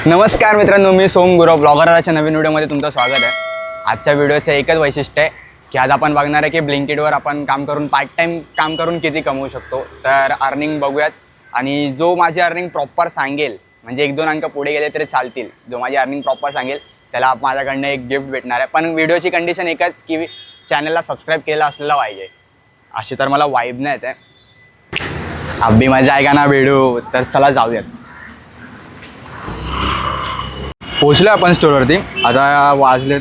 नमस्कार मित्रांनो, मी सोम गुरव ब्लॉगरच्या नवीन व्हिडिओमध्ये तुमचं स्वागत आहे। आजच्या व्हिडिओचं एकच वैशिष्ट्य आहे की आज आपण बघणार आहे की ब्लिंकिटवर आपण काम करून पार्ट टाइम काम करून किती कमवू शकतो। तर अर्निंग बघूयात आणि जो माझी अर्निंग प्रॉपर सांगेल, म्हणजे एक दोन अंक पुढे गेले तरी चालतील, जो माझी अर्निंग प्रॉपर सांगेल त्याला माझ्याकडनं एक गिफ्ट भेटणार आहे। पण व्हिडिओची कंडिशन एकच की चॅनलला सबस्क्राईब केलं असलेलं पाहिजे, अशी तर मला वाईब नाही येत आहे। अभी मजा आहे का ना व्हिडिओ, तर चला जाऊयात। पोचलो आपण स्टोरवरती, आता वाजले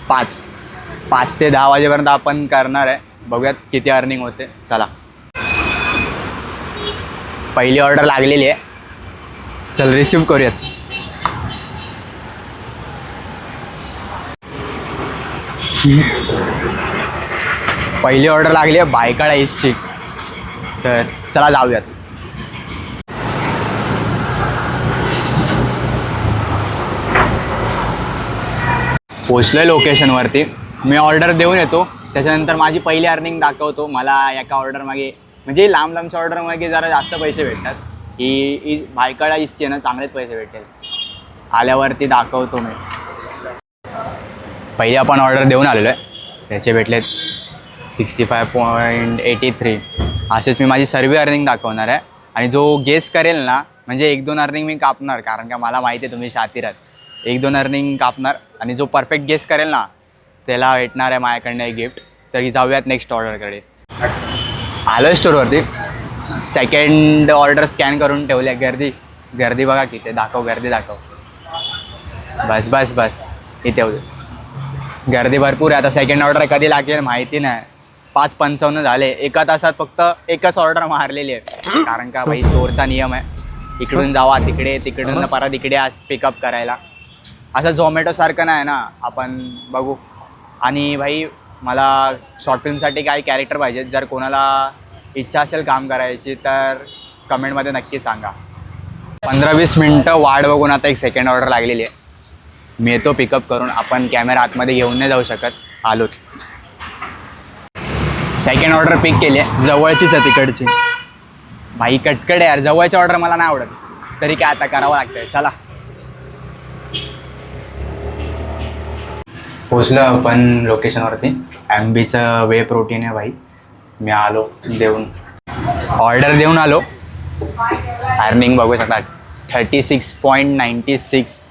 5 ते 10 वाजेपर्यंत आपण करणार आहे। बघूयात किती अर्निंग होते। चला, पहिली ऑर्डर लागलेली आहे, चल रिसीव करूयात। पहिली ऑर्डर लागली आहे बायकाळ आईसची, तर चला जाऊयात। पोचलोय लोकेशनवरती, मी ऑर्डर देऊन येतो, त्याच्यानंतर माझी पहिली अर्निंग दाखवतो। मला एका ऑर्डर मागे, म्हणजे लांबच्या ऑर्डर मागे जरा जास्त पैसे भेटतात, ही भायखळा ईस्टचे ना चांगलेच पैसे भेटेल, आल्यावरती दाखवतो मी। पहिली आपण ऑर्डर देऊन आलेलो आहे, त्याचे भेटलेत 65.83। असेच मी माझी सर्व अर्निंग दाखवणार आहे आणि जो गेस करेल ना, म्हणजे 1-2 अर्निंग मी कापणार, कारण का मला माहिती आहे तुम्ही शातीर आहात। 1-2 अर्निंग कापणार आणि जो परफेक्ट गेस करेल ना त्याला भेटणार आहे माझ्याकडनं एक गिफ्ट। तरी जाऊयात नेक्स्ट ऑर्डरकडे। आलो आहे स्टोरवरती, सेकंड ऑर्डर स्कॅन करून ठेवले। गर्दी बघा किती, दाखव गर्दी दाखव, बस बस बस इथे गर्दी भरपूर आहे। आता सेकंड ऑर्डर कधी लागेल माहिती नाही, 5:55 झाले, एका तासात फक्त एकच ऑर्डर मारलेली आहे, कारण का भाई स्टोरचा नियम आहे, इकडून जावा तिकडे, तिकडून परत इकडे पिकअप करायला। असं झोमॅटोसारखं नाही ना, आपण बघू। आणि भाई मला शॉर्ट फिल्मसाठी काही कॅरेक्टर पाहिजेत, जर कोणाला इच्छा असेल काम करायची तर कमेंटमध्ये नक्की सांगा। 15-20 मिनटं वाट बघून आता एक सेकंड ऑर्डर लागलेली आहे, मी येतो पिकअप करून। आपण कॅमेरा आतमध्ये घेऊन नाही जाऊ शकत, आलोच। सेकंड ऑर्डर पिक केली आहे, जवळचीच आहे तिकडची। भाई कटकट यार, जवळची ऑर्डर मला नाही आवडत, तरी काय आता करावं लागतंय। चला पोचलो आपण लोकेशनवरती, MBचं वे प्रोटीन आहे भाई। मी आलो देऊन, ऑर्डर देऊन आलो। अर्निंग बघू शकता 36.96।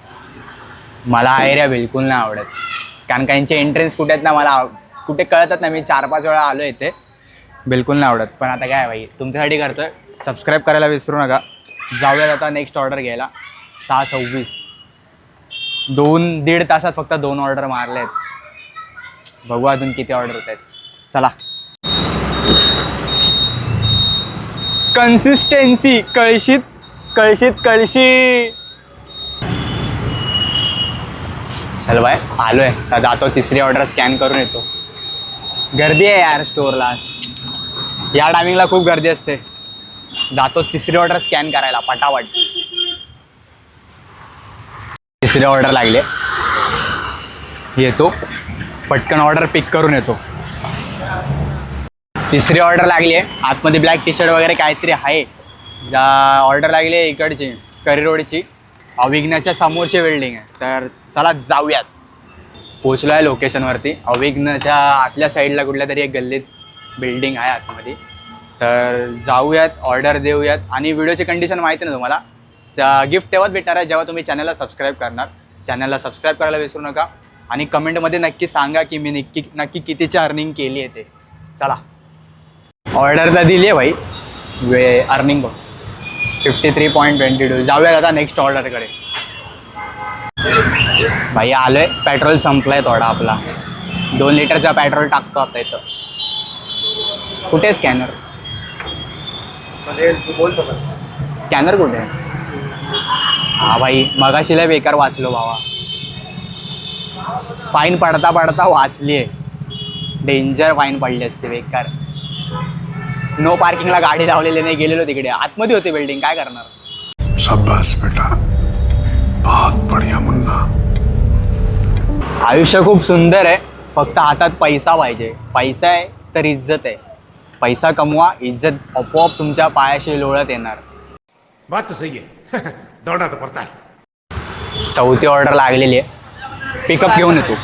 मला हा एरिया बिलकुल नाही आवडत, कारण का यांचे एंट्रन्स कुठे आहेत ना, मला कुठे कळतच नाही। मी 4-5 वेळा आलो इथे, बिलकुल नाही आवडत। पण आता काय भाई, तुमच्यासाठी करतोय, सबस्क्राईब करायला विसरू नका। जाऊयात आता नेक्स्ट ऑर्डर घ्यायला। 6:26, 2-1.5 तासात फक्त 2 ऑर्डर मारले आहेत, बघू अजून किती ऑर्डर होत आहेत। चला, कन्सिस्टन्सी, कळशीत कळशी। चल बाय, आलो आहे, तर जातो तिसरी ऑर्डर स्कॅन करून येतो। गर्दी आहे यार स्टोअरला, या टायमिंगला खूप गर्दी असते। जातो तिसरी ऑर्डर स्कॅन करायला पटापट। तिसरी ऑर्डर लागली, येतो पटकन ऑर्डर पिक करून येतो। तिसरी ऑर्डर लागली आहे, आतमध्ये ब्लॅक टी शर्ट वगैरे काहीतरी आहे। ऑर्डर लागली आहे इकडची, करी रोडची, अविघ्नच्या समोरची बिल्डिंग आहे। तर चला जाऊयात। पोचलो आहे लोकेशनवरती, अविघ्नच्या आतल्या साईडला कुठल्या तरी एक गल्लीत बिल्डिंग आहे आतमध्ये। तर जाऊयात, ऑर्डर देऊयात। आणि व्हिडिओची कंडिशन माहिती ना तुम्हाला, गिफ्ट तेव्हाच भेटणार आहे जेव्हा तुम्ही चॅनलला सबस्क्राईब करणार। चॅनलला सबस्क्राईब करायला विसरू नका आणि कमेंटमध्ये नक्की सांगा की मी नक्की कितीची अर्निंग केली आहे ते। चला, ऑर्डर तर दिली आहे भाई, अर्निंग बघ 53.22। जाऊयात आता नेक्स्ट ऑर्डरकडे। भाई आलो आहे, पेट्रोल संपलं आहे थोडा आपला, 2 लिटरचा पेट्रोल टाकतो आता इथं। कुठे स्कॅनर, स्कॅनर कुठे आहे? हा भाई, मगाशी लय बेकार वाचलो बाबा, फाईन पडता पडता वाचली आहे, डेंजर फाईन पडली असते बेकार। नो पार्किंगला गाडी लावलेली नाही, गेलेलो तिकडे, आतमध्ये होती बिल्डिंग, काय करणार। शाबाश बेटा, बहुत बढ़िया मुन्ना। आयुष्य खूप सुंदर आहे, फक्त हातात पैसा पाहिजे। पैसा आहे तर इज्जत आहे, पैसा कमवा, इज्जत आपोआप तुमच्या पायाशी लोळत येणार। बात तो सही है दौड़ना तो पड़ता है। 4थी ऑर्डर लागलेली आहे, पिकअप घेऊन येतो.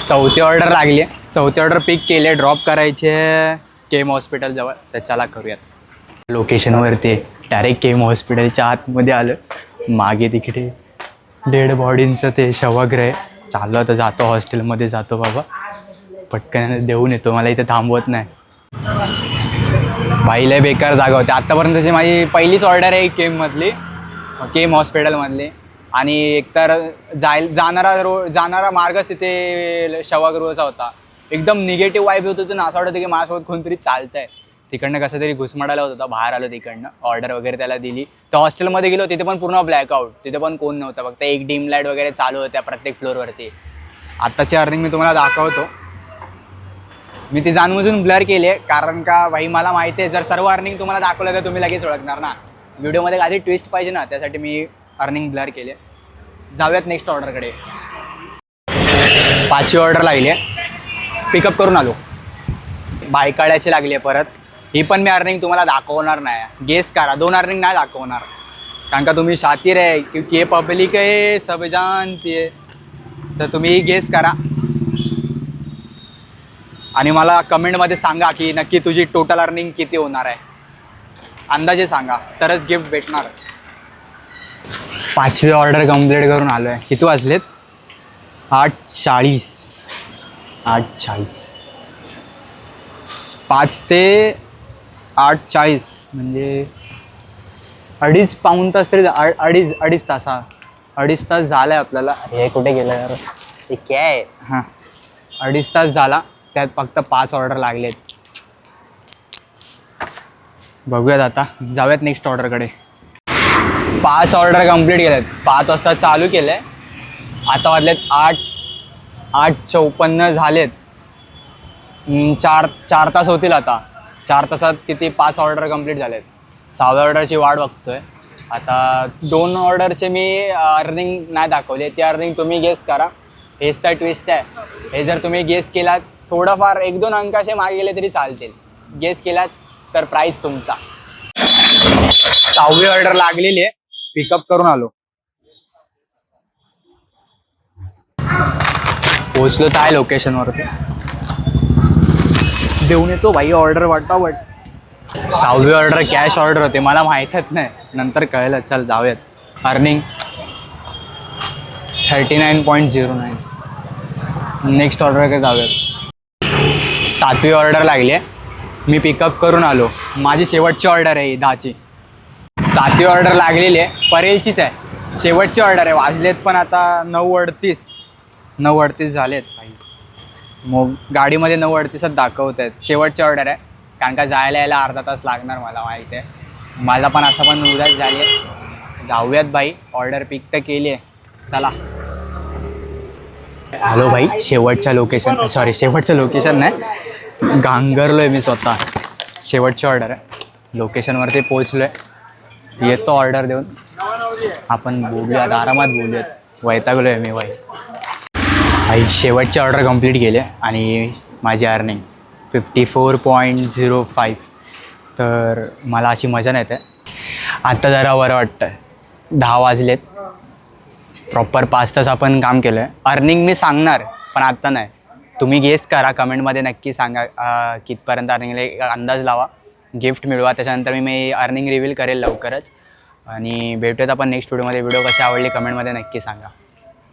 4थी ऑर्डर लागली आहे, 4थी ऑर्डर पिक केली आहे, ड्रॉप करायची आहे केम हॉस्पिटलजवळ. तर चला करूयात. लोकेशनवरती डायरेक्ट केम हॉस्पिटलच्या आतमध्ये आलं. मागे तिकडे डेड बॉडींचं ते शवग्रह आहे. चाललो तर जातो हॉस्टेलमध्ये जातो बाबा, पटकन देऊन येतो. मला इथे थांबवत नाही. बाईला बेकार जागा होती. आत्तापर्यंतची माझी पहिलीच ऑर्डर आहे केममधली, केम हॉस्पिटलमधली. आणि एकतर जाणारा मार्गच तिथे शवगृहाचा होता. एकदम निगेटिव्ह वाईब होत होती ना, असं वाटत होतं की माझ्यासोबत कोणतरी चालतं आहे. तिकडनं कसं तरी घुसमडायला होत होता. बाहेर आलो तिकडनं, ऑर्डर वगैरे त्याला दिली. तर हॉस्टेलमध्ये गेलो, तिथे पण पूर्ण ब्लॅकआउट, तिथे पण कोण नव्हतं, फक्त एक डिम लाईट वगैरे चालू होत्या प्रत्येक फ्लोअरवरती. आत्ताची अर्निंग मी तुम्हाला दाखवतो. मी ती जाणून ब्लर केली आहे, कारण का भाई मला माहिती आहे जर सर्व अर्निंग तुम्हाला दाखवलं तर तुम्ही लगेच ओळखणार ना. व्हिडिओमध्ये काही ट्विस्ट पाहिजे ना, त्यासाठी मी अर्निंग ब्लर केली आहे. जाऊयात नेक्स्ट ऑर्डरकडे. 5वी ऑर्डर लागली आहे, पिकअप करून आलो. बायकाड्याची लागली आहे परत. ही पण मी अर्निंग तुम्हाला दाखवणार नाही. गेस करा, 2 अर्निंग नाही दाखवणार, कारण का तुम्ही शातीर आहे, क्योंकि ये पब्लिक आहे, सब जानती है. तर तुम्ही गेस करा आणि मला कमेंटमध्ये सांगा की नक्की तुझी टोटल अर्निंग किती होणार आहे. अंदाजे सांगा तरच गिफ्ट भेटणार. 5वी ऑर्डर कंप्लीट करून आलो आहे. किती वाजलेत? 8:40. 5 ते 8:40 म्हणजे 2.5 पाऊण तास तरी, अडीच तास झाला आहे आपल्याला. हे कुठे गेलं यार, हे काय आहे? हां, 2.5 तास झाला. त्यात फक्त 5 ऑर्डर लागलेत. बघूयात आता, जाऊयात नेक्स्ट ऑर्डरकडे. 5 ऑर्डर कंप्लीट केल्यात. 5 वाजता चालू केलं आहे, आता वाजलेत 8:54 झालेत. 4 तास होतील आता. 4 तासात किती 5 ऑर्डर कंप्लीट झालेत. 6व्या ऑर्डरची वाट बघतोय आता. 2 ऑर्डरचे मी अर्निंग नाही दाखवली, ती अर्निंग तुम्ही गेस करा. हेच तर ट्विस्ट आहे. हे जर तुम्ही गेस केलात, थोडंफार 1-2 अंकाचे मागे गेले तरी चालतील. गेस केलात तर प्राईस तुमचा. 6वी ऑर्डर लागलेली आहे, पिकअप करून आलो. पोचलो तर आहे लोकेशनवरती. देऊन येतो भाई ऑर्डर वाटावट. 6वी ऑर्डर कॅश ऑर्डर होते, मला माहीतच नाही, नंतर कळलं. चल जाऊयात. अर्निंग 39.09. नेक्स्ट ऑर्डरकडे जाऊयात. 7वी ऑर्डर लागली आहे, मी पिकअप करून आलो. माझी शेवटची ऑर्डर आहे 10ची. 7वी ऑर्डर लागलेली आहे, परेलचीच आहे, शेवटची ऑर्डर आहे. वाजलेत पण आता 9:38 झालेत भाई. मग गाडीमध्ये 9:38च दाखवत आहेत. शेवटची ऑर्डर आहे, कारण का जायला यायला अर्धा तास लागणार, मला माहीत आहे. मला पण असं पण उदास झाली आहे. जाऊयात भाई, ऑर्डर पिक तर केली आहे. चला. हॅलो भाई, शेवटचं लोकेशन नाही, गांगरलो आहे मी स्वतः. शेवटची ऑर्डर आहे, लोकेशनवरती पोचलो आहे. येतो ऑर्डर देऊन, आपण बोलूयात, आरामात बोलूयात. वैतागलो आहे मी भाई. शेवटची ऑर्डर कंप्लीट केली आणि माझी अर्निंग 54.05. तर मला अशी मजा नाही येते. आत्ता जरा बरं वाटतं. 10 वाजलेत. प्रॉपर 5 तास आपण काम केलं आहे. अर्निंग मी सांगणार, पण आत्ता नाही. तुम्ही गेस करा, कमेंटमध्ये नक्की सांगा कितपर्यंत अर्निंगला एक अंदाज लावा. गिफ्ट मिळवा. त्याच्यानंतर मी अर्निंग रिव्हील करेल लवकरच. आणि भेटूयात आपण नेक्स्ट व्हिडिओमध्ये. व्हिडिओ कशी आवडली कमेंटमध्ये नक्की सांगा.